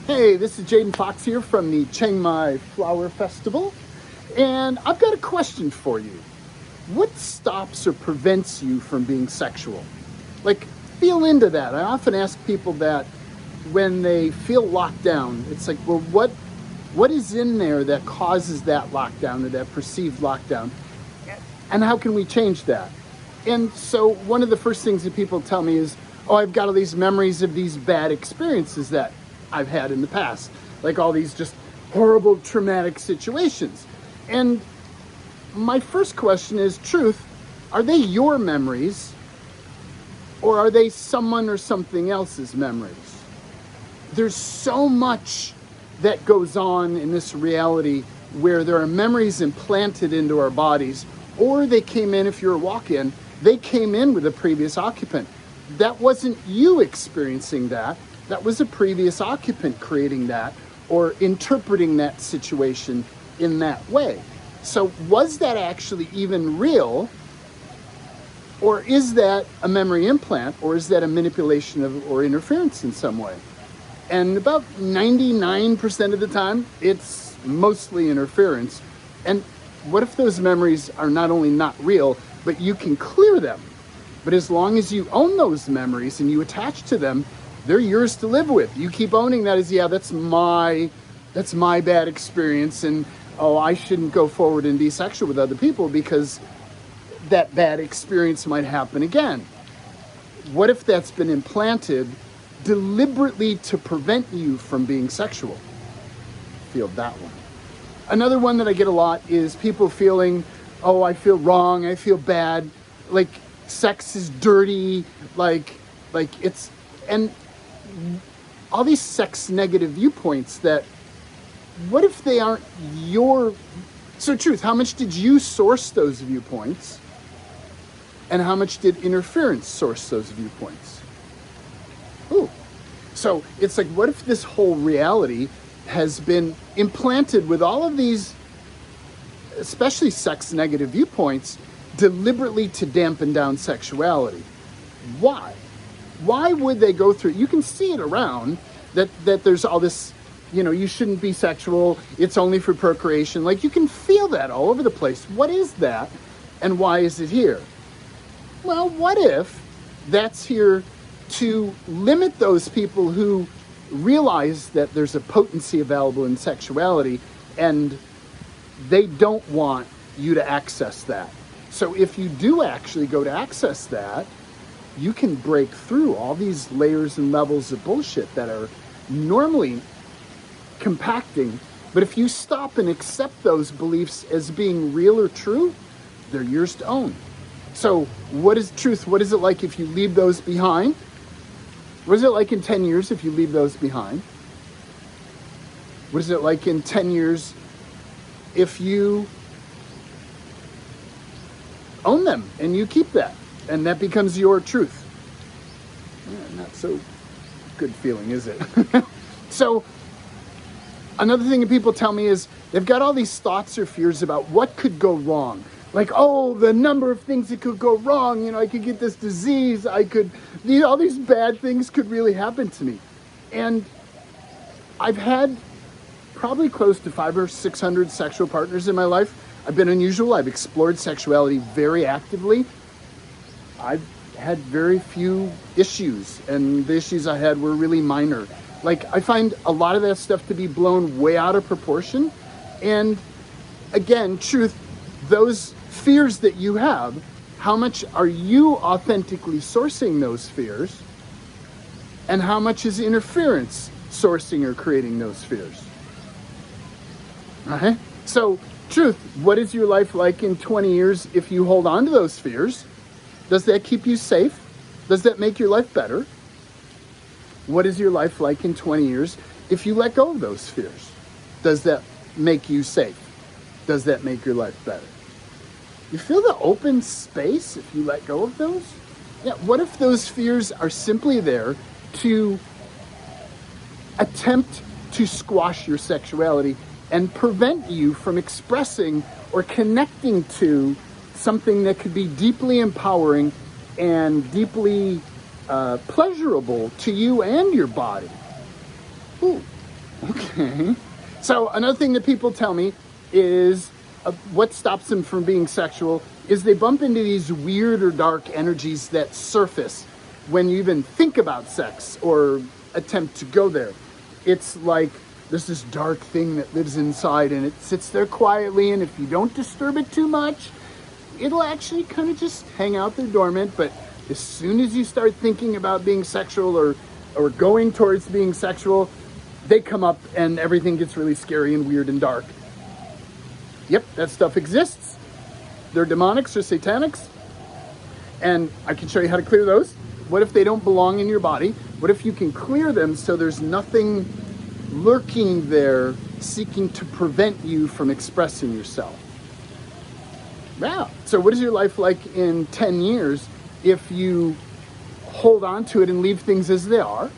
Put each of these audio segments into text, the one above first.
Hey, this is Jaden Fox here from the Chiang Mai Flower Festival, and I've got a question for you. What stops or prevents you from being sexual? Like, feel into that. I often ask people that when they feel locked down. It's like, well, what is in there that causes that lockdown or that perceived lockdown? And how can we change that? And so one of the first things that people tell me is, oh, I've got all these memories of these bad experiences that I've had in the past, like all these just horrible traumatic situations. And my first question is, truth, are they your memories or are they someone or something else's memories? There's so much that goes on in this reality where there are memories implanted into our bodies, or they came in, if you're a walk-in, they came in with a previous occupant. That wasn't you experiencing that. That was a previous occupant creating that or interpreting that situation in that way. So was that actually even real? Or is that a memory implant? Or is that a manipulation of or interference in some way? And about 99% of the time, it's mostly interference. And what if those memories are not only not real, but you can clear them? But as long as you own those memories and you attach to them, they're yours to live with. You keep owning that as, yeah, that's my bad experience, and oh, I shouldn't go forward and be sexual with other people because that bad experience might happen again. What if that's been implanted deliberately to prevent you from being sexual? Feel that one. Another one that I get a lot is people feeling, oh, I feel wrong, I feel bad, like sex is dirty, like it's, and all these sex negative viewpoints that, what if they aren't your, so truth, how much did you source those viewpoints? And how much did interference source those viewpoints? Ooh. So it's like, what if this whole reality has been implanted with all of these, especially sex negative viewpoints, deliberately to dampen down sexuality? Why? Why would they go through? You can see it around that there's all this, you shouldn't be sexual. It's only for procreation. Like, you can feel that all over the place. What is that? And why is it here? Well, what if that's here to limit those people who realize that there's a potency available in sexuality and they don't want you to access that? So if you do actually go to access that, you can break through all these layers and levels of bullshit that are normally compacting. But if you stop and accept those beliefs as being real or true, they're yours to own. So what is truth? What is it like if you leave those behind? What is it like in 10 years if you leave those behind? What is it like in 10 years if you own them and you keep that? And that becomes your truth. Yeah, not so good feeling, is it? So another thing that people tell me is they've got all these thoughts or fears about what could go wrong. Like, oh, the number of things that could go wrong. I could get this disease. All these bad things could really happen to me. And I've had probably close to 500 or 600 sexual partners in my life. I've been unusual. I've explored sexuality very actively. I've had very few issues, and the issues I had were really minor. Like, I find a lot of that stuff to be blown way out of proportion. And again, truth, those fears that you have, how much are you authentically sourcing those fears? And how much is interference sourcing or creating those fears? Okay? So, truth, what is your life like in 20 years if you hold on to those fears? Does that keep you safe? Does that make your life better? What is your life like in 20 years if you let go of those fears? Does that make you safe? Does that make your life better? You feel the open space if you let go of those? Yeah, what if those fears are simply there to attempt to squash your sexuality and prevent you from expressing or connecting to something that could be deeply empowering and deeply pleasurable to you and your body? Ooh. Okay. So another thing that people tell me is what stops them from being sexual is they bump into these weird or dark energies that surface when you even think about sex or attempt to go there. It's like there's this dark thing that lives inside and it sits there quietly, and if you don't disturb it too much, it'll actually kind of just hang out there dormant. But as soon as you start thinking about being sexual or going towards being sexual, they come up and everything gets really scary and weird and dark. Yep, that stuff exists. They're demonics or satanics. And I can show you how to clear those. What if they don't belong in your body? What if you can clear them so there's nothing lurking there seeking to prevent you from expressing yourself? Wow. So what is your life like in 10 years if you hold on to it and leave things as they are?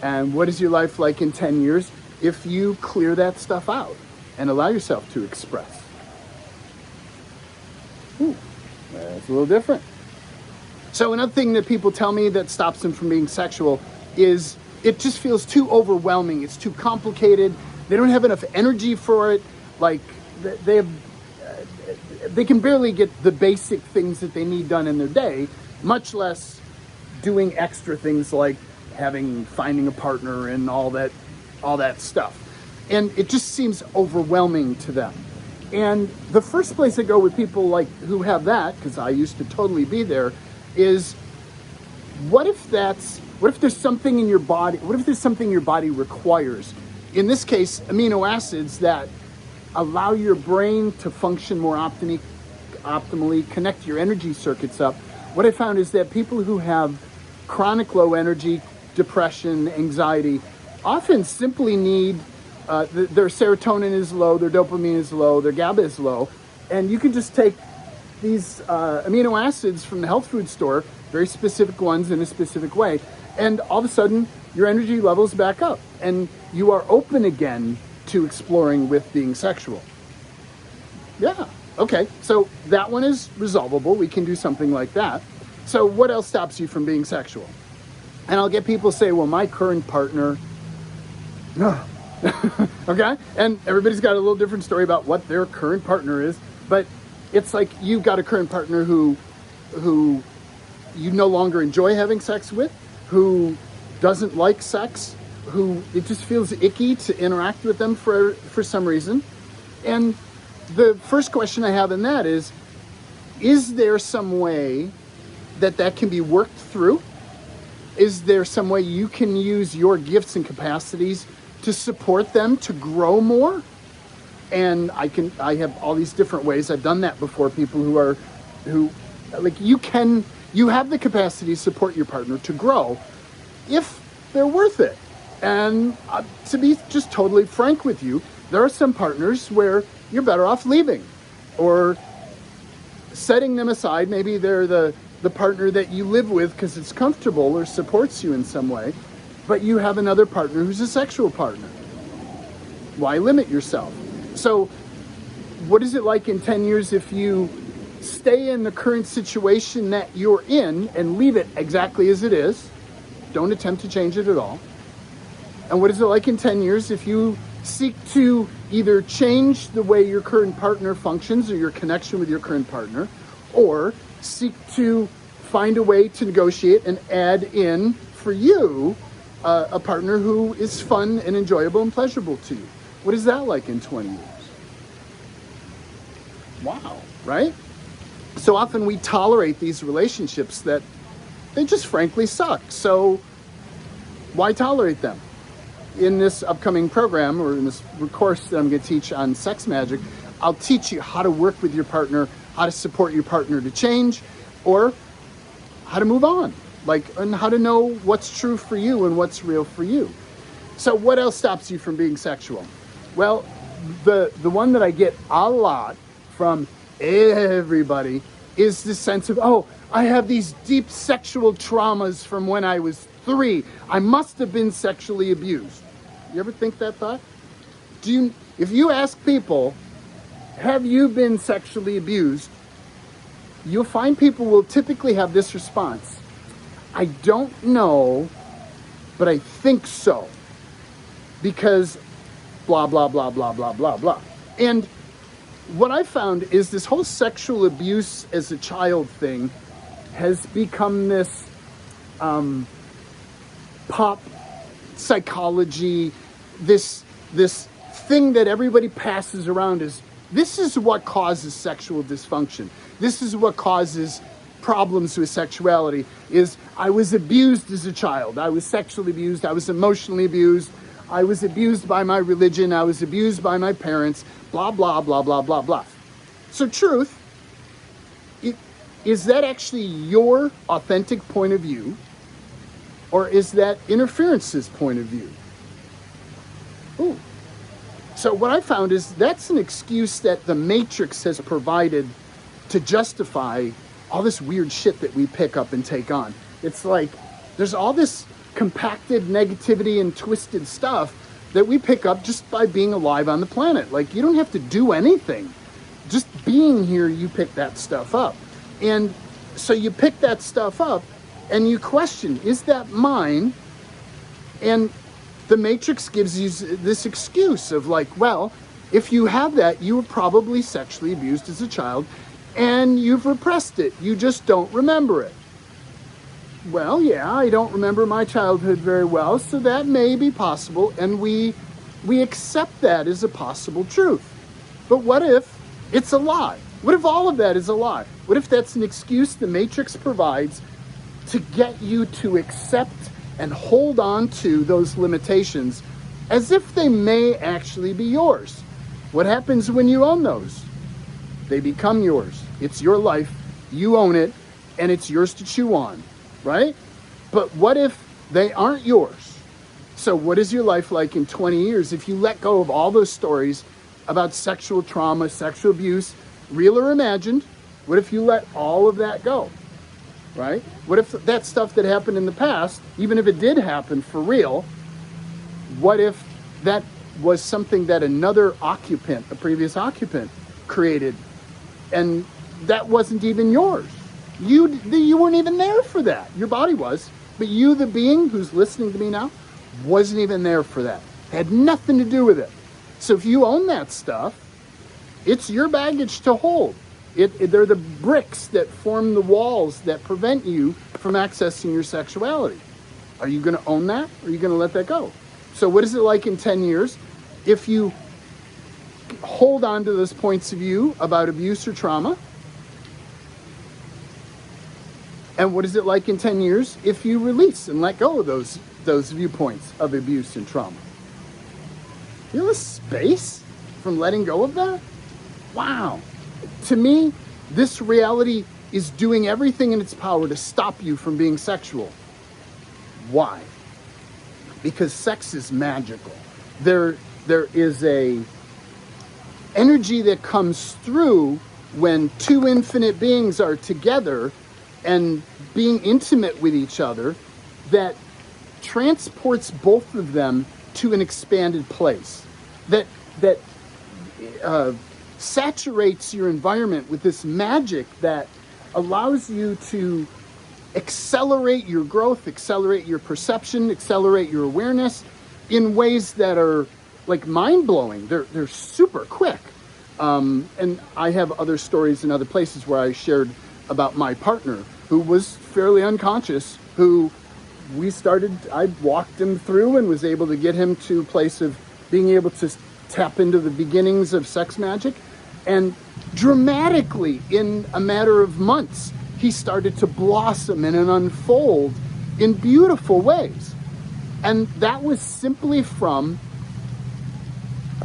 And what is your life like in 10 years if you clear that stuff out and allow yourself to express? Ooh, that's a little different. So another thing that people tell me that stops them from being sexual is it just feels too overwhelming. It's too complicated. They don't have enough energy for it. Like they can barely get the basic things that they need done in their day, much less doing extra things like finding a partner and all that stuff. And it just seems overwhelming to them. And the first place I go with people like who have that, because I used to totally be there, is what if there's something in your body, what if there's something your body requires? In this case, amino acids that allow your brain to function more optimally, connect your energy circuits up. What I found is that people who have chronic low energy, depression, anxiety, often simply need, their serotonin is low, their dopamine is low, their GABA is low, and you can just take these amino acids from the health food store, very specific ones in a specific way, and all of a sudden your energy levels back up and you are open again to exploring with being sexual. Yeah, okay, so that one is resolvable. We can do something like that. So what else stops you from being sexual? And I'll get people say, well, my current partner, okay? And everybody's got a little different story about what their current partner is, but it's like you've got a current partner who you no longer enjoy having sex with, who doesn't like sex, who it just feels icky to interact with them for some reason. And the first question I have in that is there some way that can be worked through? Is there some way you can use your gifts and capacities to support them to grow more? And I have all these different ways. I've done that before. People you have the capacity to support your partner to grow if they're worth it. And to be just totally frank with you, there are some partners where you're better off leaving or setting them aside. Maybe they're the partner that you live with because it's comfortable or supports you in some way, but you have another partner who's a sexual partner. Why limit yourself? So what is it like in 10 years if you stay in the current situation that you're in and leave it exactly as it is? Don't attempt to change it at all. And what is it like in 10 years if you seek to either change the way your current partner functions or your connection with your current partner, or seek to find a way to negotiate and add in for you a partner who is fun and enjoyable and pleasurable to you? What is that like in 20 years? Wow, right? So often we tolerate these relationships that they just frankly suck. So why tolerate them? In this upcoming program, or in this course that I'm going to teach on sex magic, I'll teach you how to work with your partner, how to support your partner to change, or how to move on, and how to know what's true for you and what's real for you. So what else stops you from being sexual? Well, the one that I get a lot from everybody is this sense of, oh, I have these deep sexual traumas from when I was 3. I must have been sexually abused. You ever think that thought? If you ask people, have you been sexually abused? You'll find people will typically have this response. I don't know, but I think so. because blah, blah, blah, blah, blah, blah, blah. And what I found is this whole sexual abuse as a child thing has become this pop psychology, this thing that everybody passes around as, this is what causes sexual dysfunction. This is what causes problems with sexuality, is I was abused as a child. I was sexually abused. I was emotionally abused. I was abused by my religion. I was abused by my parents. Blah, blah, blah, blah, blah, blah. So truth, is that actually your authentic point of view? Or is that interference's point of view? Ooh. So what I found is that's an excuse that the Matrix has provided to justify all this weird shit that we pick up and take on. It's like there's all this compacted negativity and twisted stuff that we pick up just by being alive on the planet. Like, you don't have to do anything. Just being here, you pick that stuff up. And so you pick that stuff up and you question, is that mine? And the Matrix gives you this excuse of like, well, if you have that, you were probably sexually abused as a child and you've repressed it. You just don't remember it. Well, yeah, I don't remember my childhood very well, so that may be possible, and we accept that as a possible truth. But what if it's a lie? What if all of that is a lie? What if that's an excuse the Matrix provides to get you to accept and hold on to those limitations as if they may actually be yours? What happens when you own those? They become yours. It's your life, you own it, and it's yours to chew on, right? But what if they aren't yours? So what is your life like in 20 years if you let go of all those stories about sexual trauma, sexual abuse, real or imagined? What if you let all of that go, right? What if that stuff that happened in the past, even if it did happen for real, what if that was something that another occupant, a previous occupant, created, and that wasn't even yours? You weren't even there for that. Your body was, but you, the being who's listening to me now, wasn't even there for that. It had nothing to do with it. So if you own that stuff, it's your baggage to hold. They're the bricks that form the walls that prevent you from accessing your sexuality. Are you going to own that, or are you going to let that go? So what is it like in 10 years if you hold on to those points of view about abuse or trauma? And what is it like in 10 years if you release and let go of those viewpoints of abuse and trauma? Feel the space from letting go of that? Wow. To me, this reality is doing everything in its power to stop you from being sexual. Why? Because sex is magical. There is a energy that comes through when two infinite beings are together and being intimate with each other that transports both of them to an expanded place, that saturates your environment with this magic that allows you to accelerate your growth, accelerate your perception, accelerate your awareness in ways that are like mind-blowing. They're super quick. And I have other stories in other places where I shared about my partner who was fairly unconscious, who I walked him through and was able to get him to a place of being able to tap into the beginnings of sex magic. And dramatically, in a matter of months, he started to blossom and unfold in beautiful ways. And that was simply from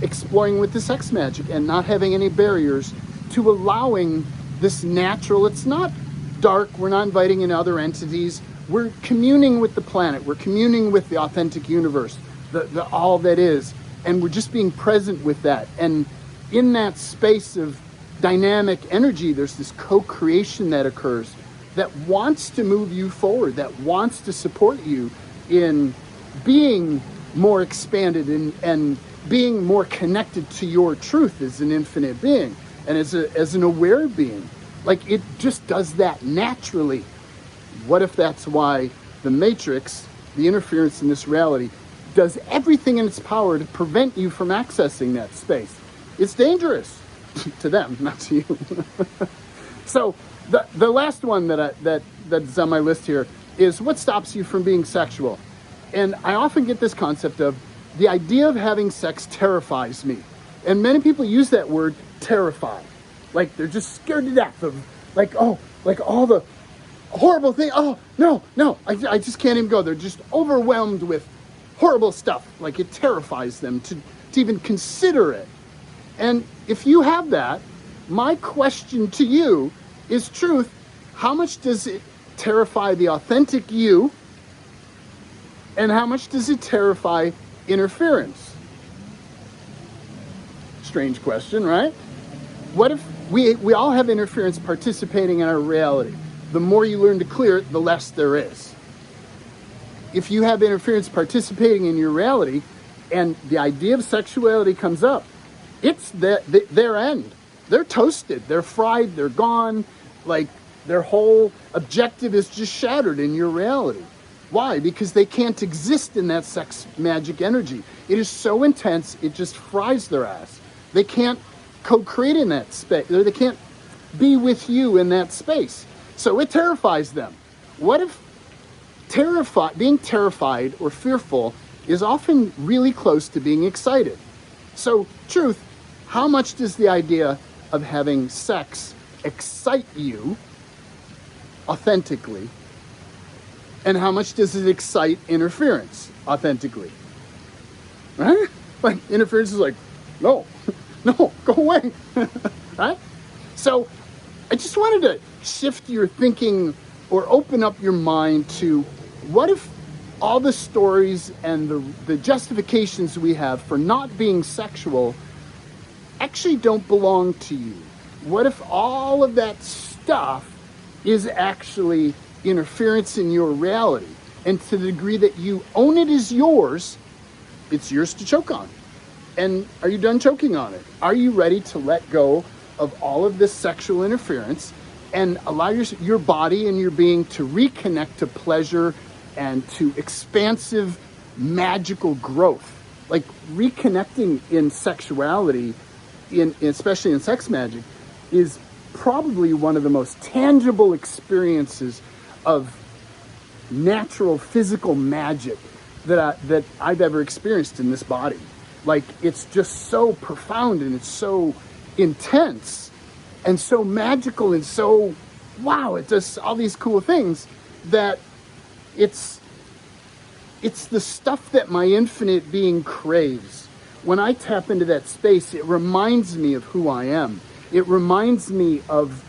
exploring with the sex magic and not having any barriers to allowing this natural, it's not dark, we're not inviting in other entities, we're communing with the planet, we're communing with the authentic universe, the all that is, and we're just being present with that. And in that space of dynamic energy, there's this co-creation that occurs that wants to move you forward, that wants to support you in being more expanded and being more connected to your truth as an infinite being and as an aware being. Like, it just does that naturally. What if that's why the Matrix, the interference in this reality, does everything in its power to prevent you from accessing that space. It's dangerous to them, not to you. So the last one that's on my list here is what stops you from being sexual. And I often get this concept of the idea of having sex terrifies me. And many people use that word terrify. Like they're just scared to death of like all the horrible things. Oh, no, I just can't even go. They're just overwhelmed with horrible stuff. Like it terrifies them to even consider it. And if you have that, my question to you is truth. How much does it terrify the authentic you? And how much does it terrify interference? Strange question, right? What if we all have interference participating in our reality? The more you learn to clear it, the less there is. If you have interference participating in your reality and the idea of sexuality comes up, it's their end. They're toasted, they're fried, they're gone. Like their whole objective is just shattered in your reality. Why? Because they can't exist in that sex magic energy. It is so intense, it just fries their ass. They can't co-create in that space. They can't be with you in that space. So it terrifies them. What if being terrified or fearful is often really close to being excited? So, truth, how much does the idea of having sex excite you authentically? And how much does it excite interference authentically? Right? Like interference is like, no, go away. Right? So I just wanted to shift your thinking or open up your mind to what if all the stories and the justifications we have for not being sexual actually don't belong to you? What if all of that stuff is actually interference in your reality? And to the degree that you own it as yours, it's yours to choke on. And are you done choking on it? Are you ready to let go of all of this sexual interference and allow your body and your being to reconnect to pleasure and to expansive, magical growth? Like reconnecting in sexuality, especially in sex magic, is probably one of the most tangible experiences of natural physical magic that I've ever experienced in this body. Like it's just so profound and it's so intense and so magical and so wow, it does all these cool things that it's the stuff that my infinite being craves. When I tap into that space, it reminds me of who I am. It reminds me of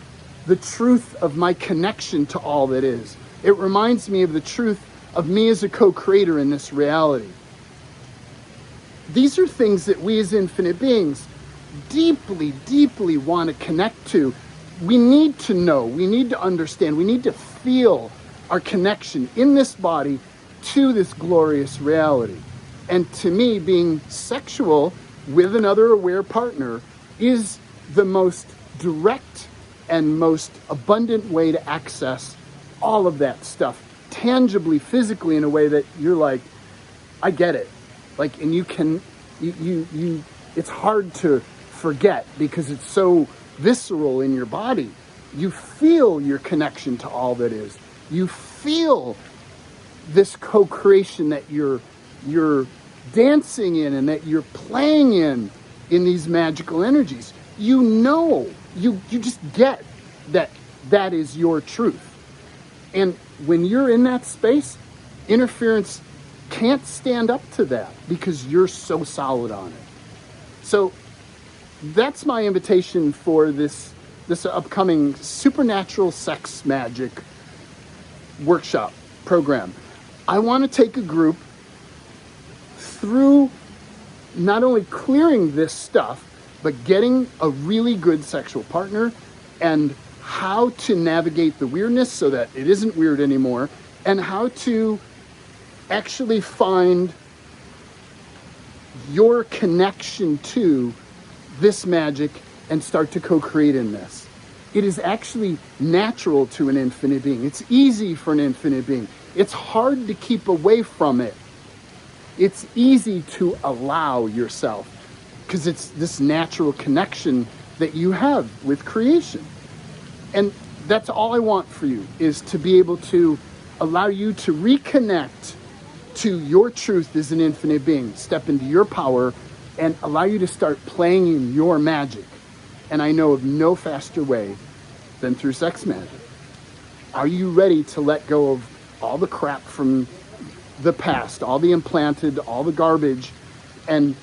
the truth of my connection to all that is. It reminds me of the truth of me as a co-creator in this reality. These are things that we as infinite beings deeply, deeply want to connect to. We need to know, we need to understand, we need to feel our connection in this body to this glorious reality. And to me, being sexual with another aware partner is the most direct and most abundant way to access all of that stuff tangibly, physically, in a way that you're like, I get it. Like, and you it's hard to forget because it's so visceral in your body. You feel your connection to all that is. You feel this co-creation that you're dancing in and that you're playing in these magical energies. You know, you just get that is your truth. And when you're in that space, interference can't stand up to that because you're so solid on it. So that's my invitation for this upcoming supernatural sex magic workshop program. I want to take a group through not only clearing this stuff, but getting a really good sexual partner and how to navigate the weirdness so that it isn't weird anymore, and how to actually find your connection to this magic and start to co-create in this. It is actually natural to an infinite being. It's easy for an infinite being. It's hard to keep away from it It's easy to allow yourself, because it's this natural connection that you have with creation. And that's all I want for you, is to be able to allow you to reconnect to your truth as an infinite being, step into your power, and allow you to start playing in your magic. And I know of no faster way than through sex magic. Are you ready to let go of all the crap from the past, all the implanted, all the garbage, and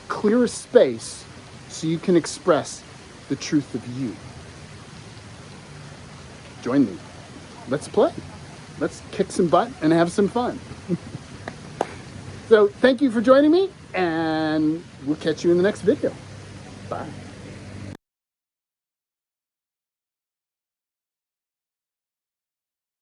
clear a space so you can express the truth of you? Join me. Let's play. Let's kick some butt and have some fun. So thank you for joining me, and we'll catch you in the next video. Bye.